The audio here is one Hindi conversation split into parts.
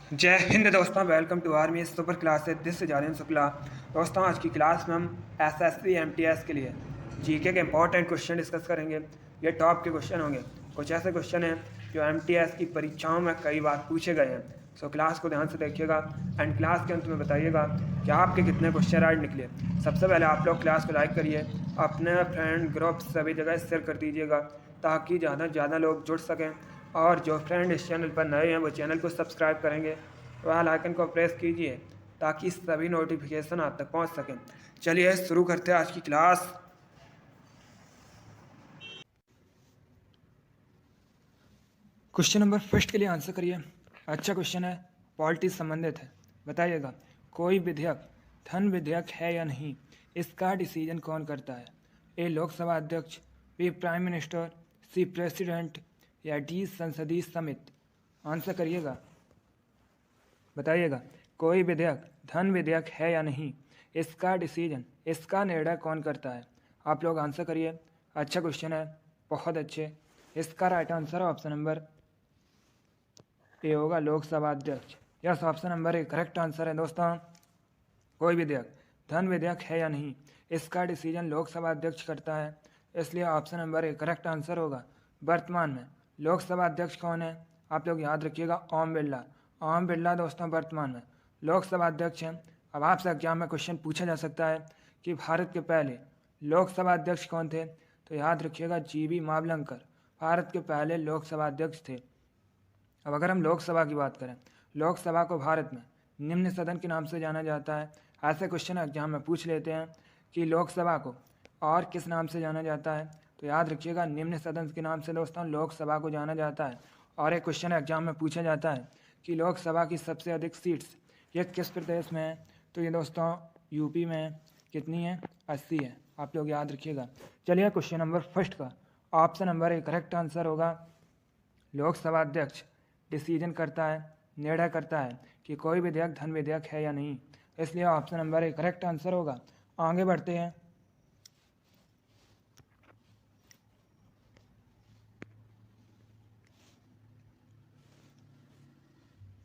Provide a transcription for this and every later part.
जय हिंद दोस्तों, welcome to army super classes. This Jalin Shukla. दोस्तों, आज की क्लास में हम एसएससी एमटीएस के लिए जीके के इंपॉर्टेंट क्वेश्चन डिस्कस करेंगे। ये टॉप के क्वेश्चन होंगे। कुछ ऐसे क्वेश्चन हैं जो एमटीएस की परीक्षाओं में कई बार पूछे गए हैं। सो क्लास को ध्यान से देखिएगा एंड क्लास के अंत में बताइएगा कि आपके कितने क्वेश्चन राइट निकले। सबसे पहले आप लोग क्लास को लाइक करिए, अपने फ्रेंड ग्रुप सभी जगह शेयर कर दीजिएगा ताकि ज़्यादा से ज़्यादा लोग जुड़ सकें। और जो फ्रेंड इस चैनल पर नए हैं वो चैनल को सब्सक्राइब करेंगे, बेल आइकन को प्रेस कीजिए ताकि सभी नोटिफिकेशन आप तक पहुंच सकें। चलिए शुरू करते हैं आज की क्लास। क्वेश्चन नंबर फर्स्ट के लिए आंसर करिए। अच्छा क्वेश्चन है, पॉलिटी संबंधित है। बताइएगा, कोई विधेयक धन विधेयक है या नहीं, इसका डिसीजन कौन करता है? ए लोकसभा अध्यक्ष, बी प्राइम मिनिस्टर, सी प्रेसिडेंट या डी संसदीय समिति। आंसर करिएगा, बताइएगा कोई विधेयक धन विधेयक है या नहीं, इसका डिसीजन, इसका निर्णय कौन करता है? आप लोग आंसर करिए। अच्छा क्वेश्चन है, बहुत अच्छे। इसका right answer option number A होगा, लोकसभा अध्यक्ष। Yes, option number A correct answer है दोस्तों। कोई विधेयक धन विधेयक है या नहीं, इसका डिसीजन लोकसभा अध्यक्ष करता है, इसलिए option number A correct answer होगा। वर्तमान में लोकसभा अध्यक्ष कौन है? आप लोग याद रखिएगा, ओम बिरला। ओम बिरला दोस्तों वर्तमान में लोकसभा अध्यक्ष हैं। अब आपसे एग्जाम में क्वेश्चन पूछा जा सकता है कि भारत के पहले लोकसभा अध्यक्ष कौन थे, तो याद रखिएगा जीबी मावलंकर भारत के पहले लोकसभा अध्यक्ष थे। अब अगर हम लोकसभा की बात करें, लोकसभा को भारत में निम्न सदन के नाम से जाना जाता है। ऐसे क्वेश्चन एग्जाम में पूछ लेते हैं कि लोकसभा को और किस नाम से जाना जाता है, तो याद रखिएगा निम्न सदन के नाम से दोस्तों लोकसभा को जाना जाता है। और एक क्वेश्चन एग्जाम में पूछा जाता है कि लोकसभा की सबसे अधिक सीट्स ये किस प्रदेश में है, तो ये दोस्तों यूपी में कितनी है? 80 है। आप लोग याद रखिएगा। चलिए क्वेश्चन नंबर फर्स्ट का option number A correct answer होगा। लोकसभा अध्यक्ष डिसीजन करता है, निर्णय करता है कि कोई विधेयक धन विधेयक है या नहीं, इसलिए option number A correct answer होगा। आगे बढ़ते हैं।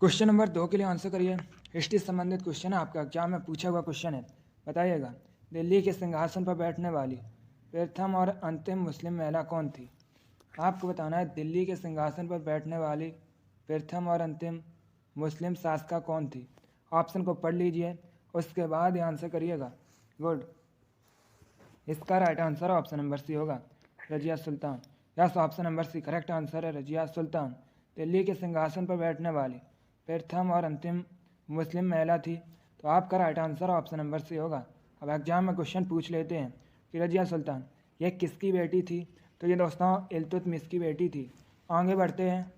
क्वेश्चन नंबर 2 के लिए आंसर करिए। हिस्ट्री संबंधित क्वेश्चन है, आपका एग्जाम में पूछा हुआ क्वेश्चन है। बताइएगा, दिल्ली के सिंहासन पर बैठने वाली प्रथम और अंतिम मुस्लिम महिला कौन थी? आपको बताना है दिल्ली के सिंहासन पर बैठने वाली प्रथम और अंतिम मुस्लिम शासिका कौन थी। ऑप्शन को पढ़ लीजिए, उसके बाद ही आंसर करिएगा। गुड। इसका right answer option number C होगा, Razia Sultan. Yes, option number C correct answer है, रजिया सुल्तान दिल्ली के सिंहासन पर बैठने वाली प्रथम और अंतिम मुस्लिम महिला थी। तो आपका right answer option number C होगा। अब एग्जाम में क्वेश्चन पूछ लेते हैं कि रजिया सुल्तान ये किसकी बेटी थी, तो ये दोस्तों इल्तुतमिश की बेटी थी। आगे बढ़ते हैं।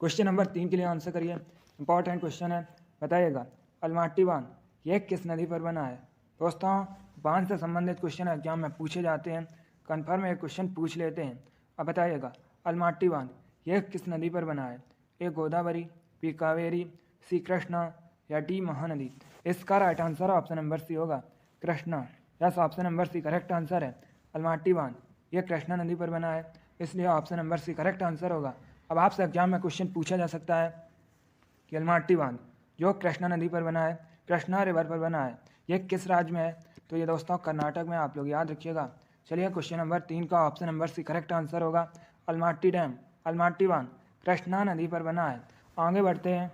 क्वेश्चन नंबर 3 के लिए आंसर करिए। इंपॉर्टेंट क्वेश्चन है। बताइएगा, अलमाटी बांध यह किस नदी पर बना है? दोस्तों बांध से संबंधित क्वेश्चन एग्जाम में पूछे जाते हैं, कन्फर्म एक क्वेश्चन पूछ लेते हैं। अब बताइएगा, अलमाटी बांध यह किस नदी पर बना है? A Godavari, B Kaveri, C Krishna या डी महानदी। इसका right answer option number C होगा, Krishna. Yes, option number C correct answer है। अलमाटी बांध यह कृष्णा नदी पर बना है, इसलिए option number C correct answer होगा। अब आपसे एग्जाम में क्वेश्चन पूछा जा सकता है कि अलमाटी बांध जो कृष्णा नदी पर बना है, कृष्णा रिवर पर बना है, ये किस राज्य में है? तो ये दोस्तों कर्नाटक में। आप लोग याद रखिएगा। चलिए क्वेश्चन नंबर 3 का option number C correct answer होगा, अलमाटी डैम, अलमाटी बांध कृष्णा नदी पर बना है। आगे बढ़ते हैं।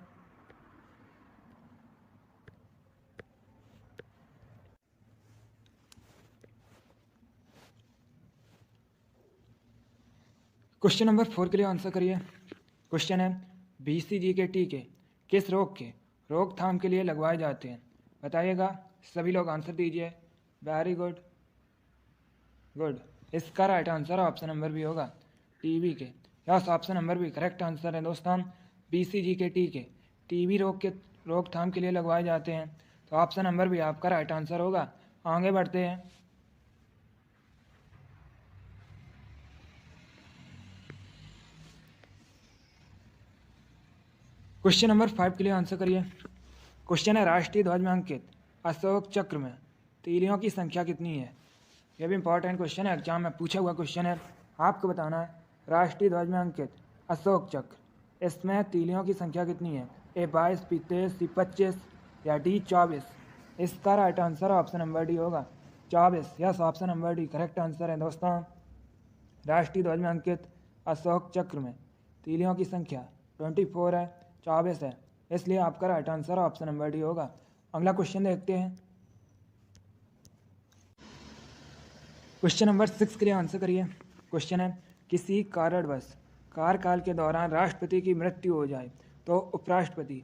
क्वेश्चन नंबर 4 के लिए आंसर करिए। क्वेश्चन है, बीसीजी के टीके किस रोग के रोकथाम के लिए लगवाए जाते हैं? बताइएगा, सभी लोग आंसर दीजिए। Very good, good. इसका राइट आंसर ऑप्शन नंबर भी होगा, टीबी के। यस, ऑप्शन नंबर भी करेक्ट आंसर है दोस्तों। बीसीजी के टीके टीबी रोग के रोकथाम के लिए लगवाए जाते हैं, तो ऑप्शन नंबर भी आपका राइट आंसर होगा। आगे बढ़ते हैं। क्वेश्चन नंबर 5 के लिए आंसर करिए। क्वेश्चन है, राष्ट्रीय ध्वज में अंकित अशोक चक्र में तीलियों की संख्या कितनी है? यह भी इंपॉर्टेंट क्वेश्चन है, एग्जाम में पूछा हुआ क्वेश्चन है। आपको बताना है राष्ट्रीय ध्वज में अंकित अशोक चक्र, इसमें तीलियों की संख्या कितनी है? ए 22, बी 23, सी 25 या डी 24? इसका right answer option number D होगा 24। Yes, option number D correct answer है दोस्तों। राष्ट्रीय ध्वज में अंकित अशोक चक्र में तीलियों की संख्या 24 है, 24 है, इसलिए आपका right answer option number D होगा। अगला क्वेश्चन देखते हैं। क्वेश्चन नंबर 6 के लिए आंसर करिए। क्वेश्चन है किसी कारणवश कार्यकाल के दौरान राष्ट्रपति की मृत्यु हो जाए तो उपराष्ट्रपति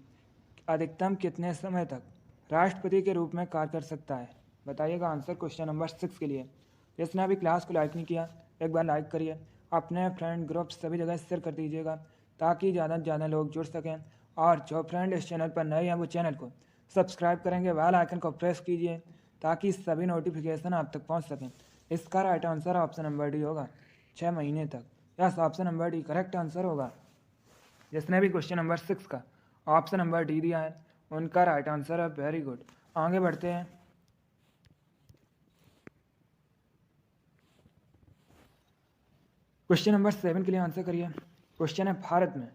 अधिकतम कितने समय तक राष्ट्रपति के रूप में कार्य कर सकता है? बताइएगा आंसर क्वेश्चन नंबर 6 के लिए। जिसने अभी क्लास को लाइक नहीं किया एक बार लाइक करिए, अपने फ्रेंड ग्रुप सभी जगह शेयर कर दीजिएगा ताकि ज़्यादा से ज़्यादा लोग जुड़ सकें। और जो फ्रेंड इस चैनल पर नए हैं वो चैनल को सब्सक्राइब करेंगे, बेल आइकन को प्रेस कीजिए ताकि सभी नोटिफिकेशन आप तक पहुँच सकें। इसका right answer option number D होगा 6 महीने तक। Yes, option number D correct answer होगा। जिसने भी क्वेश्चन नंबर 6 का ऑप्शन नंबर डी दिया है उनका राइट आंसर है। Very good. आगे बढ़ते हैं। क्वेश्चन नंबर 7 के लिए आंसर करिए। क्वेश्चन है भारत में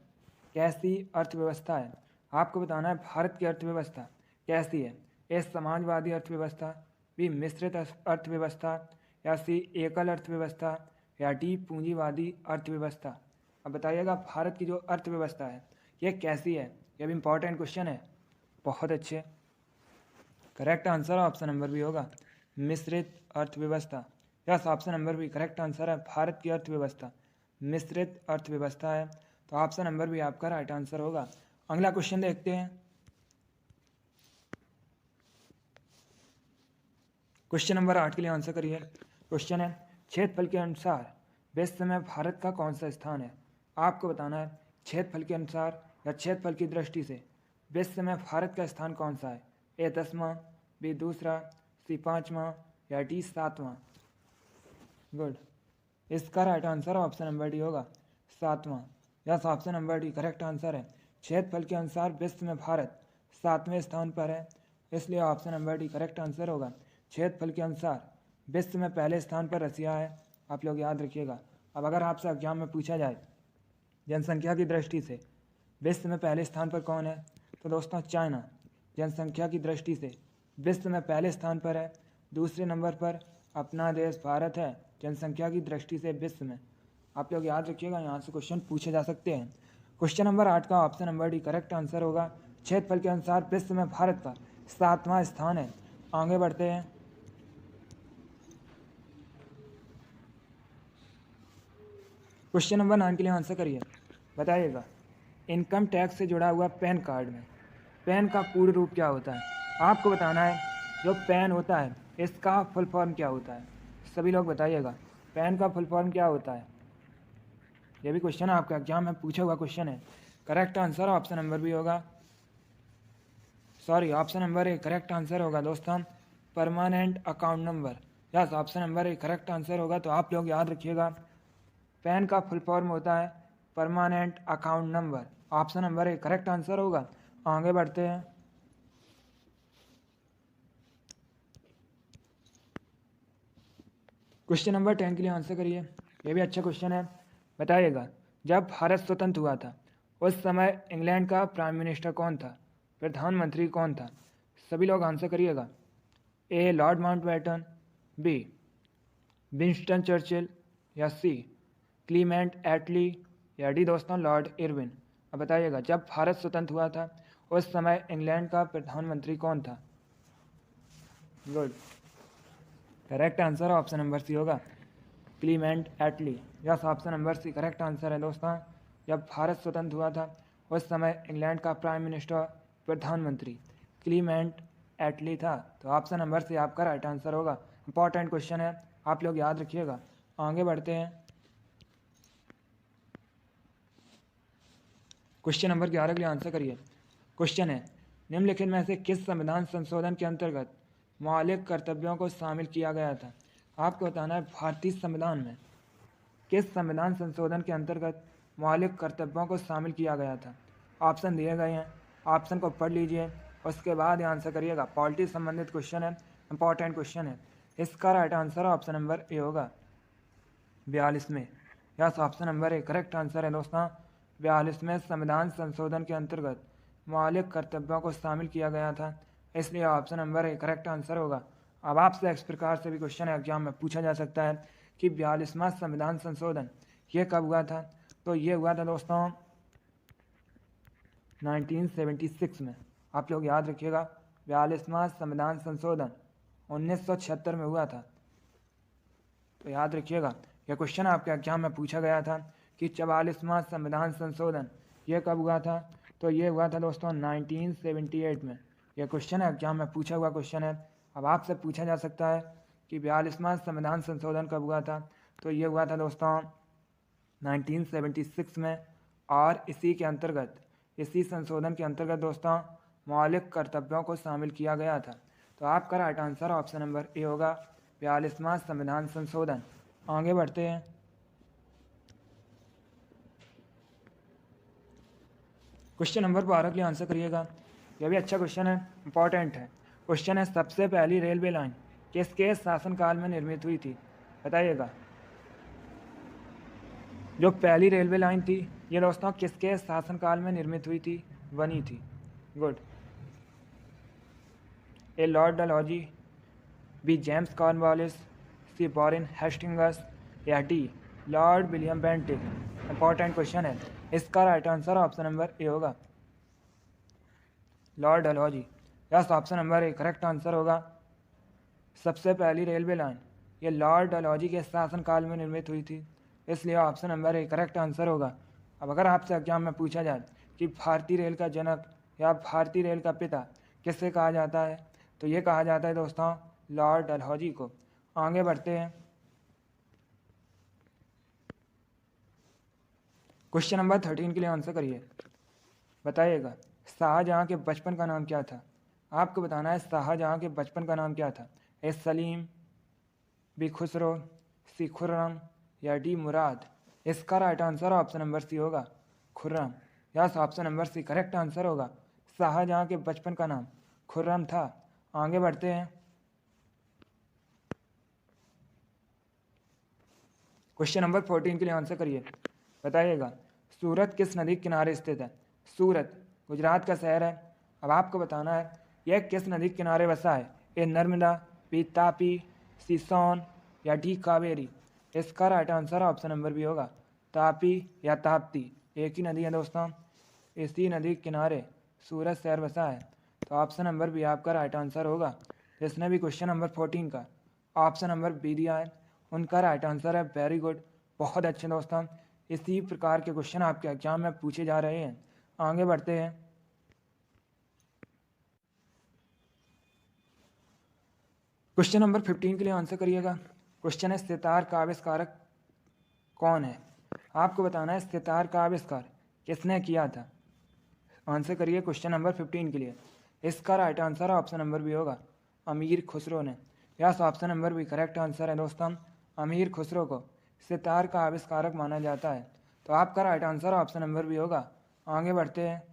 कैसी अर्थव्यवस्था है? आपको बताना है भारत की अर्थव्यवस्था कैसी है। ए समाजवादी अर्थव्यवस्था, बी मिश्रित अर्थव्यवस्था, या सी एकल अर्थव्यवस्था, या डी पूंजीवादी अर्थव्यवस्था। अब बताइएगा भारत की जो अर्थव्यवस्था है ये कैसी है? ये भी इंपॉर्टेंट क्वेश्चन है। बहुत अच्छे, correct answer option number B होगा मिश्रित अर्थव्यवस्था। Yes, option number B correct answer है। भारत की अर्थव्यवस्था मिश्रित अर्थव्यवस्था है, तो ऑप्शन नंबर बी आपका राइट आंसर होगा। अगला क्वेश्चन देखते हैं। क्वेश्चन नंबर 8 के लिए आंसर करिए। क्वेश्चन है क्षेत्रफल के अनुसार विश्व में भारत का कौन सा स्थान है? आपको बताना है क्षेत्रफल के अनुसार या क्षेत्रफल की दृष्टि से विश्व में भारत का स्थान कौन सा है। ए 10वां, बी दूसरा, सी 5वां, या डी 7वां। गुड, इसका right answer option number D होगा 7वां। Yes, option number D correct answer है। क्षेत्रफल के अनुसार विश्व में भारत 7वें स्थान पर है, इसलिए option number D correct answer होगा। क्षेत्रफल के अनुसार विश्व में पहले स्थान पर रसिया है, आप लोग याद रखिएगा। अब अगर आपसे एग्जाम में पूछा जाए जनसंख्या की दृष्टि से विश्व में पहले स्थान पर कौन है, तो दोस्तों चाइना जनसंख्या की दृष्टि से विश्व में पहले स्थान पर है। दूसरे नंबर पर अपना देश भारत है जनसंख्या की दृष्टि से विश्व में। आप लोग याद रखिएगा, यहाँ से क्वेश्चन पूछे जा सकते हैं। क्वेश्चन नंबर 8 का option number D correct answer होगा। क्षेत्रफल के अनुसार विश्व में भारत का 7वां स्थान है। आगे बढ़ते हैं। क्वेश्चन नंबर 9 के लिए आंसर करिए। बताइएगा इनकम टैक्स से जुड़ा हुआ पैन कार्ड में पैन का पूर्ण रूप क्या होता है? आपको बताना है जो पैन होता है इसका फुल फॉर्म क्या होता है। सभी लोग बताइएगा पैन का फुल फॉर्म क्या होता है। यह भी क्वेश्चन आपका एग्जाम में पूछा हुआ क्वेश्चन है। Correct answer option number B होगा, sorry option number A correct answer होगा दोस्तों permanent account number. Yes, option number A correct answer होगा। तो आप लोग याद रखिएगा पैन का फुल फॉर्म होता है permanent account number. Option number A correct answer होगा। आगे बढ़ते हैं। क्वेश्चन नंबर 10 के लिए आंसर करिए। ये भी अच्छा क्वेश्चन है। बताइएगा जब भारत स्वतंत्र हुआ था उस समय इंग्लैंड का प्राइम मिनिस्टर कौन था, प्रधानमंत्री कौन था? सभी लोग आंसर करिएगा। A lord Mountbatten, B Winston Churchill, या सी क्लीमेंट एटली, या डी दोस्तों लॉर्ड इरविन। अब बताइएगा जब भारत स्वतंत्र हुआ था उस समय इंग्लैंड का प्रधानमंत्री कौन था? Good, correct answer option number C होगा Clement Attlee. Yes, option number C correct answer है दोस्तों। जब भारत स्वतंत्र हुआ था उस समय इंग्लैंड का प्राइम मिनिस्टर प्रधानमंत्री क्लीमेंट एटली था, तो ऑप्शन नंबर सी आपका राइट आंसर होगा। इंपॉर्टेंट क्वेश्चन है, आप लोग याद रखिएगा। आगे बढ़ते हैं। क्वेश्चन नंबर 11 के लिए आंसर करिए। क्वेश्चन है निम्नलिखित में से किस संविधान संशोधन के अंतर्गत मौलिक कर्तव्यों को शामिल किया गया था? आपको बताना है भारतीय संविधान में किस संविधान संशोधन के अंतर्गत मौलिक कर्तव्यों को शामिल किया गया था। ऑप्शन दिए गए हैं, ऑप्शन को पढ़ लीजिए उसके बाद आंसर करिएगा। पॉलिटी संबंधित क्वेश्चन है, इंपॉर्टेंट क्वेश्चन है। इसका right answer option number A होगा 42 में। Yes, option number A correct answer है दोस्तों। 42वें संविधान संशोधन के अंतर्गत मौलिक कर्तव्यों को शामिल किया गया था, इसलिए option number A correct answer होगा। अब आपसे इस प्रकार से भी क्वेश्चन एग्जाम में पूछा जा सकता है कि 42वां संविधान संशोधन ये कब हुआ था? तो ये हुआ था दोस्तों 1976 में। आप लोग याद रखिएगा, 42वां संविधान संशोधन 1976 में हुआ था। तो याद रखिएगा, यह क्वेश्चन आपके एग्जाम में पूछा गया था कि 44वां संविधान संशोधन ये कब हुआ था? तो ये हुआ था दोस्तों 1978 में। यह क्वेश्चन एग्जाम में पूछा हुआ क्वेश्चन है। अब आपसे पूछा जा सकता है कि 42वां संविधान संशोधन कब हुआ था? तो ये हुआ था दोस्तों 1976 में, और इसी के अंतर्गत, इसी संशोधन के अंतर्गत दोस्तों मौलिक कर्तव्यों को शामिल किया गया था। तो आपका right answer option number A होगा, 42वां संविधान संशोधन। आगे बढ़ते हैं। क्वेश्चन नंबर 12 के लिए आंसर करिएगा। यह भी अच्छा क्वेश्चन है, इंपॉर्टेंट है। क्वेश्चन है, सबसे पहली रेलवे लाइन किसके शासनकाल में निर्मित हुई थी? बताइएगा। जो पहली रेलवे लाइन थी ये दोस्तों किसके शासनकाल में निर्मित हुई थी, बनी थी? Good. A lord Dalhousie, B James Cornwallis, C Warren Hastings, या D lord William Bentinck? Important question है। इसका right answer option number A होगा, lord Dalhousie. Yes, option number A correct answer होगा। सबसे पहली रेलवे लाइन ये लॉर्ड डलहौजी के शासनकाल में निर्मित हुई थी, इसलिए option number A correct answer होगा। अब अगर आपसे एग्जाम में पूछा जाए कि भारतीय रेल का जनक या भारतीय रेल का पिता किससे कहा जाता है, तो ये कहा जाता है दोस्तों लॉर्ड डलहौजी को। आगे बढ़ते हैं। क्वेश्चन नंबर 13 के लिए आंसर करिए। बताइएगा, शाहजहाँ के बचपन का नाम क्या था? आपको बताना है शाहजहाँ के बचपन का नाम क्या था। A Salim, B Khusro, C Khurram, या डी मुराद? इसका right answer option number C होगा, Khurram. Yes, option number C correct answer होगा। शाहजहाँ के बचपन का नाम खुर्रम था। आगे बढ़ते हैं। क्वेश्चन नंबर 14 के लिए आंसर करिए। बताइएगा, सूरत किस नदी के किनारे स्थित है? सूरत गुजरात का शहर है। अब आपको बताना है यह किस नदी के किनारे बसा है। A Narmada, B Tapi, C Son, या डी कावेरी? इसका right answer option number B होगा, तापी या ताप्ती। एक ही नदी है दोस्तों, इसी नदी के किनारे सूरत शहर बसा है। तो ऑप्शन नंबर बी आपका राइट आंसर होगा। जिसने भी क्वेश्चन नंबर 14 का ऑप्शन नंबर बी दिया है उनका राइट आंसर है। वेरी गुड, बहुत अच्छे दोस्तों। इसी प्रकार के क्वेश्चन आपके एग्जाम में पूछे जा रहे हैं। आगे बढ़ते हैं। क्वेश्चन नंबर 15 के लिए आंसर करिएगा। क्वेश्चन है, सितार का आविष्कारक कौन है? आपको बताना है सितार का आविष्कार किसने किया था। आंसर करिए क्वेश्चन नंबर 15 के लिए। इसका right answer option number B होगा, अमीर खुसरो ने। Yes, option number B correct answer है दोस्तों। अमीर खुसरो को सितार का आविष्कारक माना जाता है। तो आपका right answer option number B होगा। आगे बढ़ते हैं।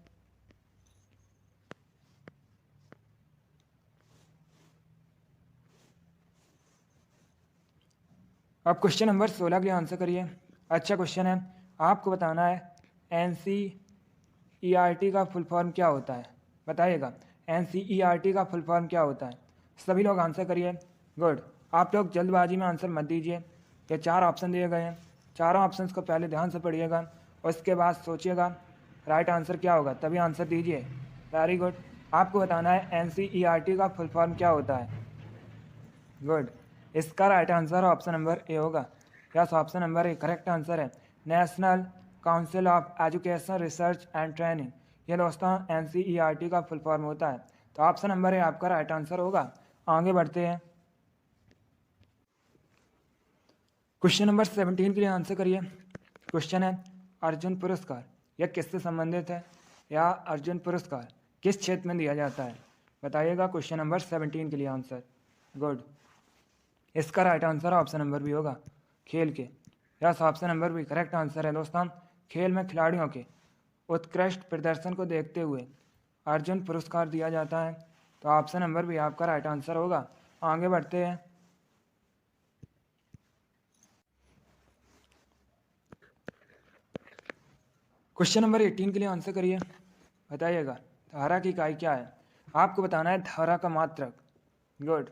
अब क्वेश्चन नंबर 16 के लिए आंसर करिए। अच्छा क्वेश्चन है। आपको बताना है NCERT का फुल फॉर्म क्या होता है? बताइएगा, NCERT का फुल फॉर्म क्या होता है? सभी लोग आंसर करिए। गुड। आप लोग जल्दबाजी में आंसर मत दीजिए। ये 4 ऑप्शन दिए गए हैं, चारों ऑप्शंस को पहले ध्यान से पढ़िएगा और उसके बाद सोचिएगा राइट आंसर क्या होगा, तभी आंसर दीजिए। Very good. आपको बताना है NCERT का फुल फॉर्म क्या होता है। गुड। इसका right answer option number A होगा। Yes, option number A correct answer है, national council of education research and training. ये दोस्तों NCERT का फुल फॉर्म होता है। तो ऑप्शन नंबर ए आपका राइट आंसर होगा। आगे बढ़ते हैं। क्वेश्चन नंबर 17 के लिए आंसर करिए। क्वेश्चन है, अर्जुन पुरस्कार यह किससे संबंधित है, या अर्जुन पुरस्कार किस क्षेत्र में दिया जाता है? बताइएगा क्वेश्चन नंबर 17 के लिए आंसर। गुड। इसका राइट आंसर ऑप्शन नंबर भी होगा, खेल के। यस, ऑप्शन नंबर भी करेक्ट आंसर है दोस्तों। खेल में खिलाड़ियों के उत्कृष्ट प्रदर्शन को देखते हुए अर्जुन पुरस्कार दिया जाता है। तो ऑप्शन नंबर भी आपका राइट आंसर होगा। आगे बढ़ते हैं। क्वेश्चन नंबर 18 के लिए आंसर करिए, बताइएगा धारा की इकाई क्या है। आपको बताना है धारा का मात्रक। गुड,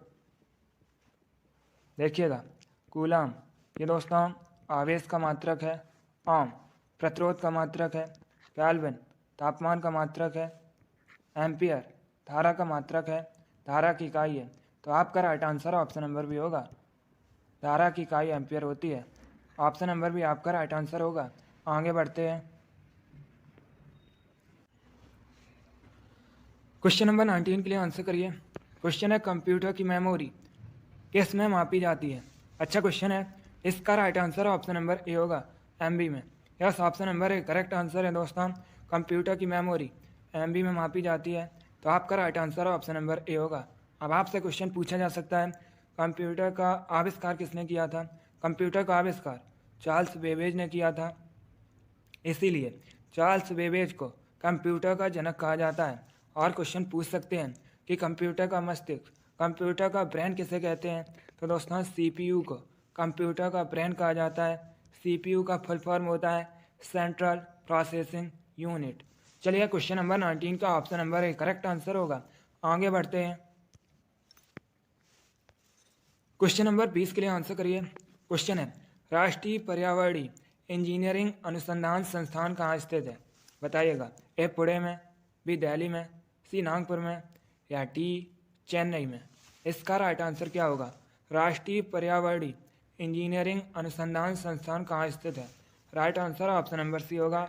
देखिएगा कूलम ये दोस्तों आवेश का मात्रक है, ओम प्रतिरोध का मात्रक है, केल्विन तापमान का मात्रक है, एम्पियर धारा का मात्रक है, धारा की इकाई है। तो आपका राइट आंसर ऑप्शन नंबर भी होगा, धारा की इकाई एम्पियर होती है। ऑप्शन नंबर भी आपका राइट आंसर होगा। आगे बढ़ते हैं, क्वेश्चन नंबर 19 के लिए आंसर करिए। क्वेश्चन है कंप्यूटर की मेमोरी किस में मापी जाती है। अच्छा क्वेश्चन है, इसका right answer option number A होगा, एमबी में। Yes, option number A correct answer है दोस्तों। कंप्यूटर की मेमोरी एमबी में मापी जाती है, तो आपका right answer option number A होगा। अब आपसे क्वेश्चन पूछा जा सकता है कंप्यूटर का आविष्कार किसने किया था। कंप्यूटर का आविष्कार चार्ल्स बेबेज ने किया था, इसीलिए चार्ल्स बेबेज को कंप्यूटर का जनक कहा जाता है। और क्वेश्चन पूछ सकते हैं कि कंप्यूटर का मस्तिष्क, कंप्यूटर का ब्रेन किसे कहते हैं। तो दोस्तों सीपीयू को कंप्यूटर का ब्रेन कहा जाता है। सीपीयू का फुल फॉर्म होता है सेंट्रल प्रोसेसिंग यूनिट। चलिए क्वेश्चन नंबर 19 का option number A correct answer होगा। आगे बढ़ते हैं, क्वेश्चन नंबर 20 के लिए आंसर करिए। क्वेश्चन है राष्ट्रीय पर्यावरणीय इंजीनियरिंग अनुसंधान संस्थान कहाँ स्थित है, बताइएगा। ए पुणे में, बी दिल्ली में, सी नागपुर में, या डी चेन्नई में। इसका राइट आंसर क्या होगा। राष्ट्रीय पर्यावरणीय इंजीनियरिंग अनुसंधान संस्थान कहाँ स्थित है। Right answer option number C होगा,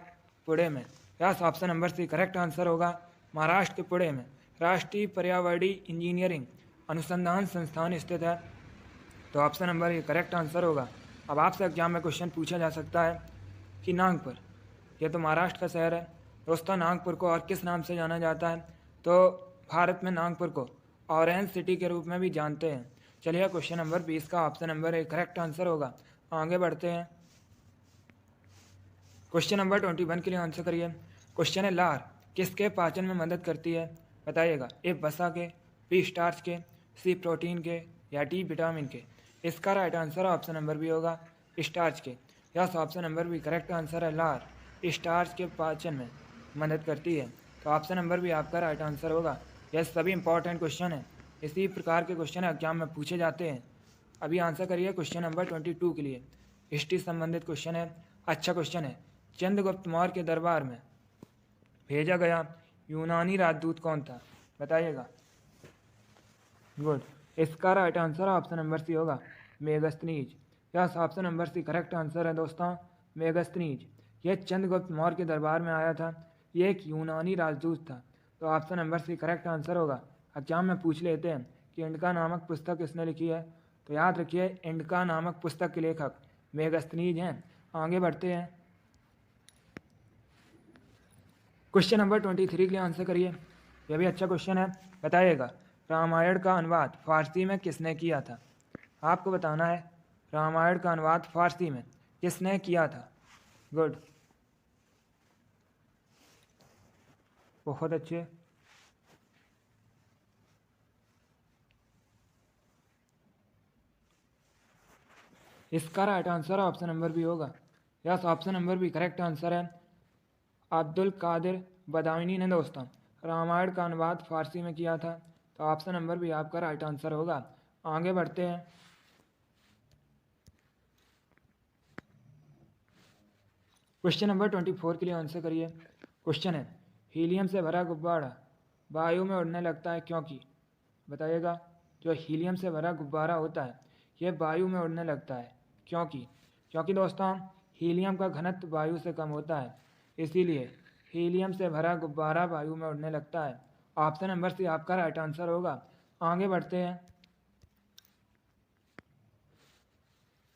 पुणे में। Yes, option number C correct answer होगा। महाराष्ट्र के पुणे में राष्ट्रीय पर्यावरणीय इंजीनियरिंग अनुसंधान संस्थान स्थित है, तो ऑप्शन नंबर ये करेक्ट आंसर होगा। अब आपसे एग्जाम में क्वेश्चन पूछा जा सकता है कि नागपुर ये तो महाराष्ट्र का शहर है दोस्तों, नागपुर को और किस नाम से जाना जाता है। तो भारत में नागपुर को ऑरेंज सिटी के रूप में भी जानते हैं। चलिए क्वेश्चन नंबर 20 का option number A correct answer होगा। आगे बढ़ते हैं, क्वेश्चन नंबर 21 के लिए आंसर करिए। क्वेश्चन है लार किसके पाचन में मदद करती है, बताइएगा। ए वसा के, बी स्टार्च के, सी प्रोटीन के, या डी विटामिन के। इसका राइट आंसर ऑप्शन नंबर भी होगा स्टार्च के। यस, ऑप्शन नंबर भी करेक्ट आंसर है, लार स्टार्च के पाचन में मदद करती है, तो ऑप्शन नंबर भी आपका राइट आंसर होगा। यह सभी इंपॉर्टेंट क्वेश्चन है, इसी प्रकार के क्वेश्चन एग्जाम में पूछे जाते हैं। अभी आंसर करिए क्वेश्चन नंबर 22 के लिए, हिस्ट्री संबंधित क्वेश्चन है। अच्छा क्वेश्चन है, चंद्रगुप्त मौर्य के दरबार में भेजा गया यूनानी राजदूत कौन था, बताइएगा। गुड, इसका right answer option number C होगा, Megasthenes. Yes, option number C correct answer है दोस्तों, मेगस्थनीज। यह चंद्रगुप्त मौर्य के दरबार में आया था, ये एक यूनानी राजदूत था, तो option number C correct answer होगा। एग्जाम में पूछ लेते हैं कि इंडका नामक पुस्तक किसने लिखी है, तो याद रखिए इंडका नामक पुस्तक के लेखक मेगस्थनीज हैं। आगे बढ़ते हैं, क्वेश्चन नंबर 23 के लिए आंसर करिए। यह भी अच्छा क्वेश्चन है, बताइएगा रामायण का अनुवाद फारसी में किसने किया था। आपको बताना है रामायण का अनुवाद फारसी में किसने किया था। गुड, बहुत अच्छे। इसका राइट आंसर ऑप्शन नंबर भी होगा। यस, ऑप्शन नंबर भी करेक्ट आंसर है, अब्दुल कादिर बदायूनी ने दोस्तों रामायण का अनुवाद फारसी में किया था, तो ऑप्शन नंबर भी आपका राइट आंसर होगा। आगे बढ़ते हैं, क्वेश्चन नंबर 24 के लिए आंसर करिए। क्वेश्चन है हीलियम से भरा गुब्बारा वायु में उड़ने लगता है क्योंकि, बताइएगा। जो हीलियम से भरा गुब्बारा होता है यह वायु में उड़ने लगता है क्योंकि दोस्तों हीलियम का घनत्व वायु से कम होता है, इसीलिए हीलियम से भरा गुब्बारा वायु में उड़ने लगता है। ऑप्शन नंबर सी आपका राइट आंसर होगा। आगे बढ़ते हैं,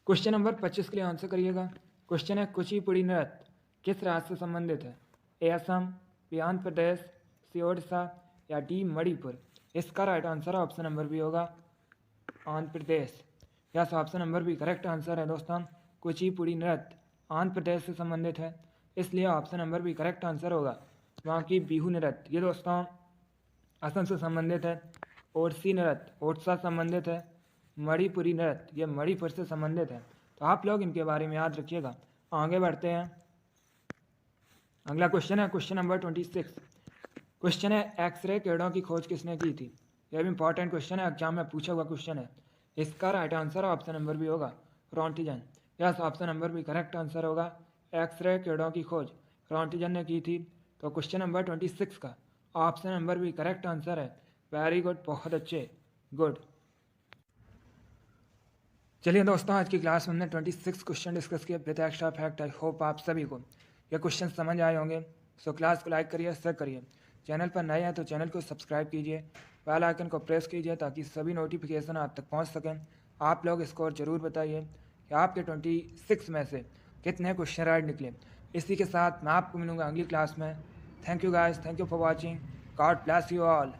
क्वेश्चन नंबर 25 के लिए आंसर करिएगा। क्वेश्चन है कुचिपुड़ी नृत्य किस राज्य से संबंधित है, ए असम, बी आंध्र प्रदेश, सी ओडिशा, या डी मणिपुर। इसका राइट आंसर ऑप्शन नंबर भी होगा Andhra Pradesh. Yes, option number भी करेक्ट आंसर है दोस्तों, कुचिपुड़ी नृत्य आंध्र प्रदेश से संबंधित है, इसलिए ऑप्शन नंबर भी करेक्ट आंसर होगा। वहाँ की बिहू नृत्य ये दोस्तों असम से संबंधित है, ओडिसी नृत्य ओडिशा से संबंधित है, मणिपुरी नृत्य ये मणिपुर से संबंधित है, तो आप लोग इनके बारे में याद रखिएगा। आगे बढ़ते हैं, अगला क्वेश्चन है क्वेश्चन नंबर 26। क्वेश्चन है एक्सरे किरणों की खोज किसने की थी। यह भी इंपॉर्टेंट क्वेश्चन है, एग्जाम में पूछा हुआ क्वेश्चन है। इसका राइट आंसर ऑप्शन नंबर भी होगा रॉन्टिजन। यस, ऑप्शन नंबर भी करेक्ट आंसर होगा। एक्सरे किरणों की खोज रॉन्टिजन ने की थी। तो क्वेश्चन नंबर 26 का ऑप्शन नंबर भी करेक्ट आंसर है। वेरी गुड, बहुत अच्छे, गुड। चलिए दोस्तों, आज की क्लास में हमने 26 क्वेश्चन डिस्कस किए with extra fact. I hope आप सभी को ये क्वेश्चन समझ आए होंगे। सो क्लास को लाइक करिए, शेयर करिए। चैनल पर नए हैं तो चैनल को सब्सक्राइब कीजिए, बेल आइकन को प्रेस कीजिए ताकि सभी नोटिफिकेशन आप तक पहुंच सकें। आप लोग स्कोर जरूर बताइए कि आपके 26 में से कितने क्वेश्चन राइट निकले। इसी के साथ मैं आपको मिलूंगा अगली क्लास में। Thank you guys, thank you for watching. God bless you all.